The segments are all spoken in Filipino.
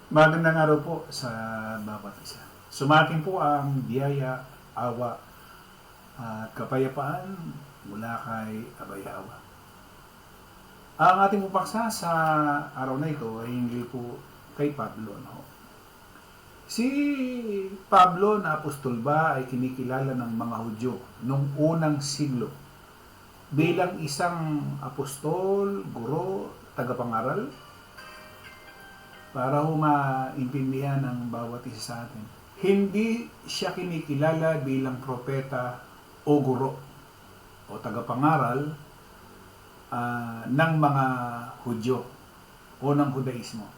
Magandang araw po sa bawat isa. Sumating po ang biyaya, awa, at kapayapaan mula kay Abay Awa. Ang ating pupaksa sa araw na ito ay hinggil po kay Pablo. No? Si Pablo na apostol ba ay kinikilala ng mga Hudyo noong unang siglo bilang isang apostol, guro, tagapangaral? Para ho maintindihan ng bawat isa sa atin. Hindi siya kinikilala bilang propeta o guro o tagapangaral ng mga Hudyo o ng Hudaismo.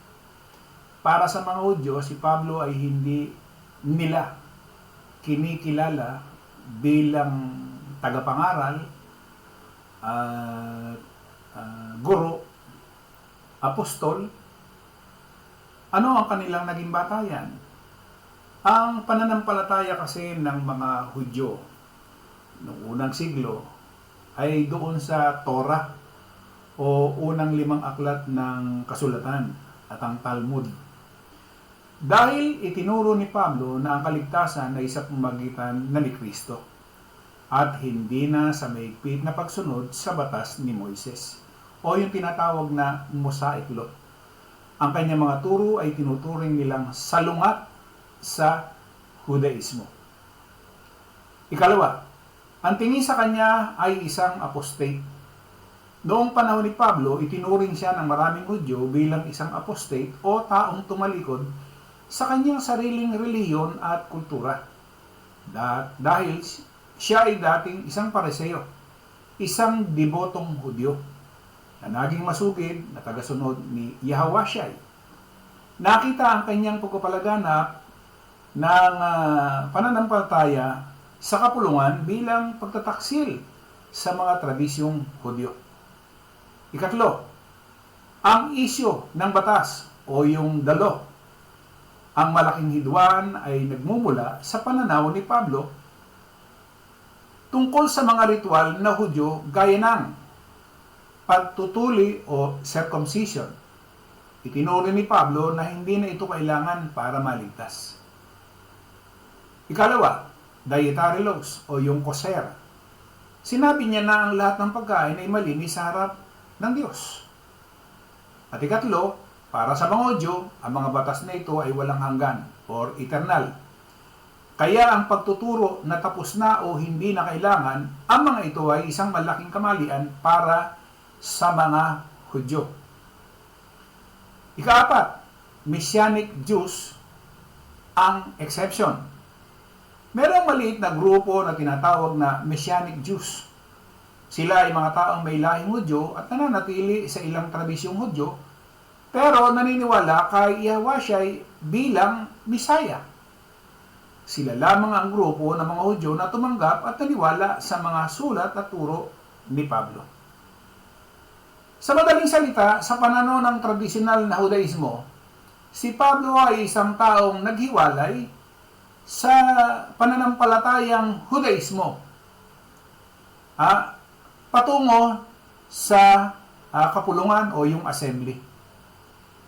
Para sa mga Hudyo, si Pablo ay hindi nila kinikilala bilang tagapangaral, guro, apostol. Ano ang kanilang naging batayan? Ang pananampalataya kasi ng mga Hudyo noong unang siglo ay doon sa Torah o unang 5 aklat ng kasulatan at ang Talmud. Dahil itinuro ni Pablo na ang kaligtasan ay sa pamamagitan na ni Kristo at hindi na sa mahigpit na pagsunod sa batas ni Moises o yung tinatawag na Mosaic Law. Ang kanyang mga turo ay tinuturing nilang salungat sa Hudaismo. Ikalawa, ang tingin sa kanya ay isang apostate. Noong panahon ni Pablo, itinuring siya ng maraming Hudyo bilang isang apostate o taong tumalikod sa kanyang sariling reliyon at kultura. Dahil siya ay dating isang Pariseo, isang debotong Hudyo na naging masugid na tagasunod ni Yahawasyay. Nakita ang kanyang pagpapalaganap ng pananampalataya sa kapulungan bilang pagtataksil sa mga tradisyong Hudyo. Ikatlo, ang isyo ng batas o yung the law. Ang malaking hidwaan ay nagmumula sa pananaw ni Pablo tungkol sa mga ritual na Hudyo gaya ng pagtutuli o circumcision. Itinuro ni Pablo na hindi na ito kailangan para maligtas. Ikalawa, dietary laws o yung kosher. Sinabi niya na ang lahat ng pagkain ay malinis sa harap ng Diyos. At ikatlo, para sa mga Hudyo, ang mga batas na ito ay walang hanggan or eternal. Kaya ang pagtuturo na tapos na o hindi na kailangan, ang mga ito ay isang malaking kamalian para sa mga Hudyo. Ikaapat, Messianic Jews ang exception. Merong maliit na grupo na tinatawag na Messianic Jews. Sila ay mga taong may lahing Hudyo at nananatili sa ilang tradisyong Hudyo, pero naniniwala kay Yahawasyay bilang Misaya. Sila lamang ang grupo ng mga Hudyo na tumanggap at naniwala sa mga sulat at turo ni Pablo. Sa madaling salita, sa pananaw ng tradisyonal na Hudaismo, si Pablo ay isang taong naghiwalay sa pananampalatayang Hudaismo patungo sa kapulungan o yung assembly.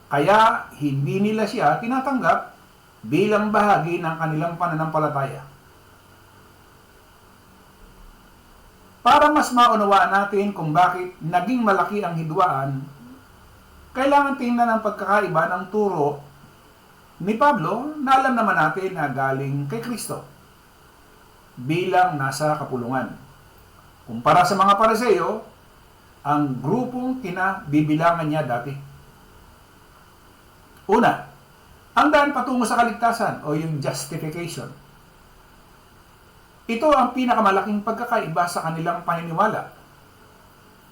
Kaya hindi nila siya tinatanggap bilang bahagi ng kanilang pananampalataya. Para mas maunawaan natin kung bakit naging malaki ang hidwaan, kailangan tingnan ang pagkakaiba ng turo ni Pablo na alam naman natin na galing kay Kristo bilang nasa kapulungan. Kumpara sa mga Pariseo, ang grupong kinabibilangan niya dati. Una, ang daan patungo sa kaligtasan o yung justification. Ito ang pinakamalaking pagkakaiba sa kanilang paniniwala.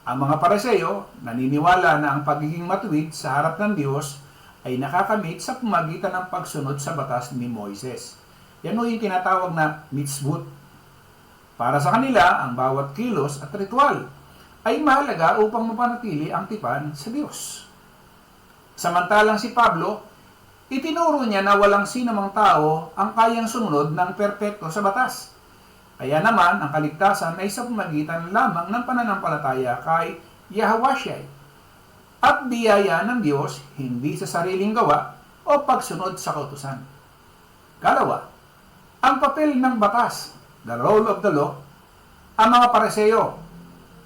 Ang mga Pariseo naniniwala na ang pagiging matuwid sa harap ng Diyos ay nakakamit sa pamagitan ng pagsunod sa batas ni Moises. Yan o yung tinatawag na mitzvot. Para sa kanila, ang bawat kilos at ritual ay mahalaga upang mapanatili ang tipan sa Diyos. Samantalang si Pablo, itinuro niya na walang sinumang tao ang kayang sumunod ng perpekto sa batas. Kaya naman, ang kaligtasan ay sa pamagitan lamang ng pananampalataya kay Yahawasyay at biyaya ng Diyos, hindi sa sariling gawa, o pagsunod sa kautusan. Kalawa, ang papel ng batas, the role of the law, ang mga Pariseo,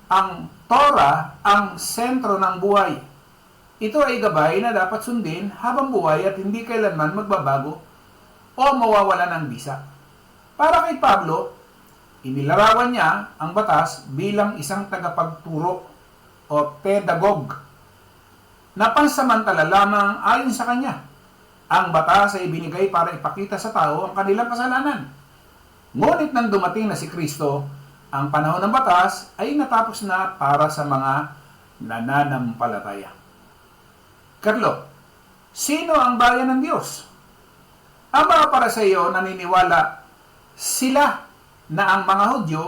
ang Torah ang sentro ng buhay. Ito ay gabay na dapat sundin habang buhay at hindi kailanman magbabago o mawawala ng bisa. Para kay Pablo, inilarawan niya ang batas bilang isang tagapagturo o pedagog na pansamantala lamang ayon sa kanya. Ang batas ay binigay para ipakita sa tao ang kanilang kasalanan. Ngunit nang dumating na si Kristo, ang panahon ng batas ay natapos na para sa mga nananampalataya. Karlo, sino ang bayan ng Diyos? Ang mga Pariseo naniniwala sila na ang mga Hudyo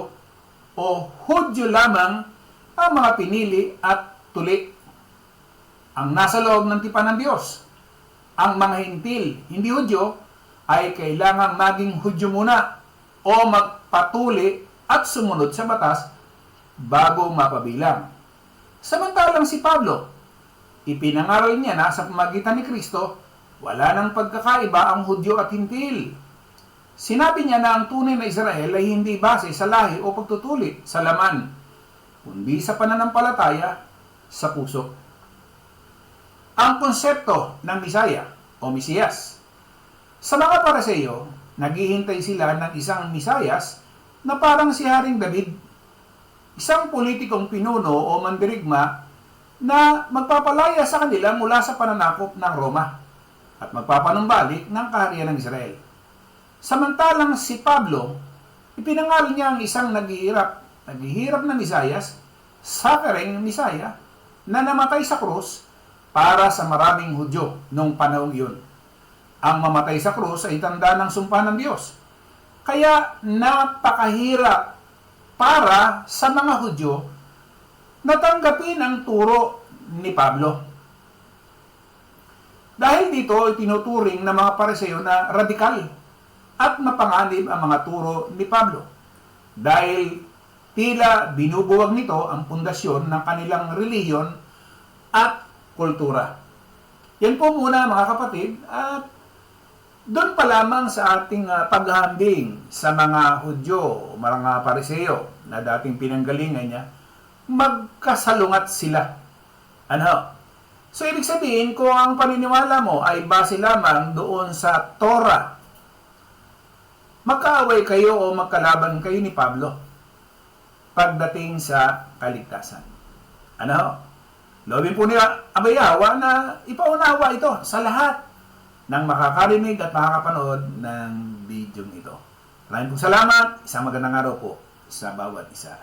o Hudyo lamang ang mga pinili at tuli ang nasa loob ng tipan ng Diyos. Ang mga hintil, hindi Hudyo, ay kailangang maging Hudyo muna o magpatuli at sumunod sa batas bago mapabilang. Samantalang si Pablo, ipinangaral niya na sa pamagitan ni Kristo, wala nang pagkakaiba ang Hudyo at hintil. Sinabi niya na ang tunay na Israel ay hindi base sa lahi o pagtutuli sa laman, kundi sa pananampalataya sa puso. Ang konsepto ng Misaya o Mesiyas. Sa mga Pariseo, naghihintay sila ng isang Mesiyas na parang si Haring David, isang politikong pinuno o mandirigma na magpapalaya sa kanila mula sa pananakop ng Roma at magpapanumbalik ng kaharian ng Israel. Samantalang si Pablo, ipinangalan niya ang isang naghihirap na Mesiyas, suffering Messiah, na namatay sa krus para sa maraming Hudyo noong panahong iyon. Ang mamatay sa krus ay tanda ng sumpa ng Diyos. Kaya napakahirap para sa mga Hudyo na tanggapin ang turo ni Pablo. Dahil dito ay tinuturing ng mga Pariseo na radikal at mapanganib ang mga turo ni Pablo. Dahil tila binubuwag nito ang pundasyon ng kanilang relihiyon at kultura. Yan po muna mga kapatid, at doon pa lamang sa ating paghahambing sa mga Hudyo, mga Pariseo na dating pinanggalingan niya, magkasalungat sila. Ano? So, ibig sabihin, kung ang paniniwala mo ay base lamang doon sa Torah, magkaaway kayo o magkalaban kayo ni Pablo pagdating sa kaligtasan. Ano? Loobin po niya Abayawa na ipaunawa ito sa lahat ng makakarinig at makakapanood ng video ito. Maraming po salamat. Isang magandang araw po sa bawat isa.